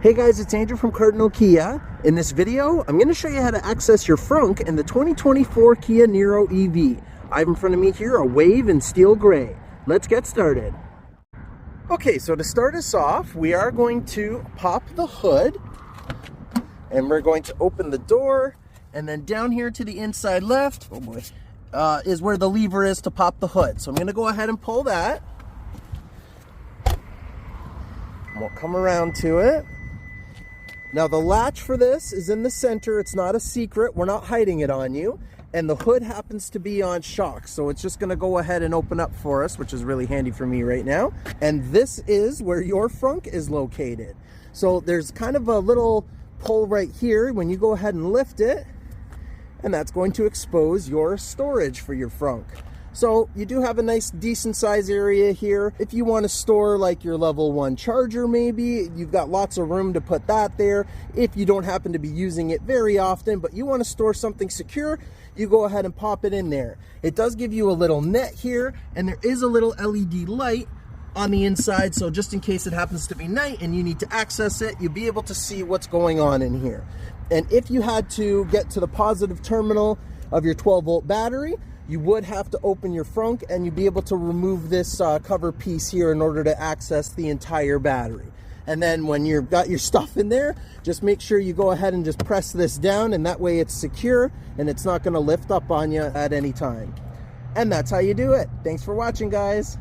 Hey guys, it's Andrew from Cardinal Kia. In this video, I'm going to show you how to access your Frunk in the 2024 Kia Niro EV. I have in front of me here a Wave in steel gray. Let's get started. Okay, so to start us off, we are going to pop the hood and we're going to open the door, and then down here to the inside left, oh boy, is where the lever is to pop the hood. So I'm going to go ahead and pull that. We'll come around to it. Now the latch for this is in the center. It's not a secret. We're not hiding it on you. And the hood happens to be on shock. So it's just going to go ahead and open up for us, which is really handy for me right now. And this is where your Frunk is located. So there's kind of a little pull right here when you go ahead and lift it. And that's going to expose your storage for your Frunk. So you do have a nice decent size area here. If you want to store like your level 1 charger, maybe you've got lots of room to put that there. If you don't happen to be using it very often, but you want to store something secure, you go ahead and pop it in there. It does give you a little net here, and there is a little LED light on the inside, so just in case it happens to be night and you need to access it, you'll be able to see what's going on in here. And if you had to get to the positive terminal of your 12-volt battery, you would have to open your Frunk, and you'd be able to remove this cover piece here in order to access the entire battery. And then when you've got your stuff in there, just make sure you go ahead and just press this down, and that way it's secure and it's not going to lift up on you at any time. And that's how you do it. Thanks for watching, guys.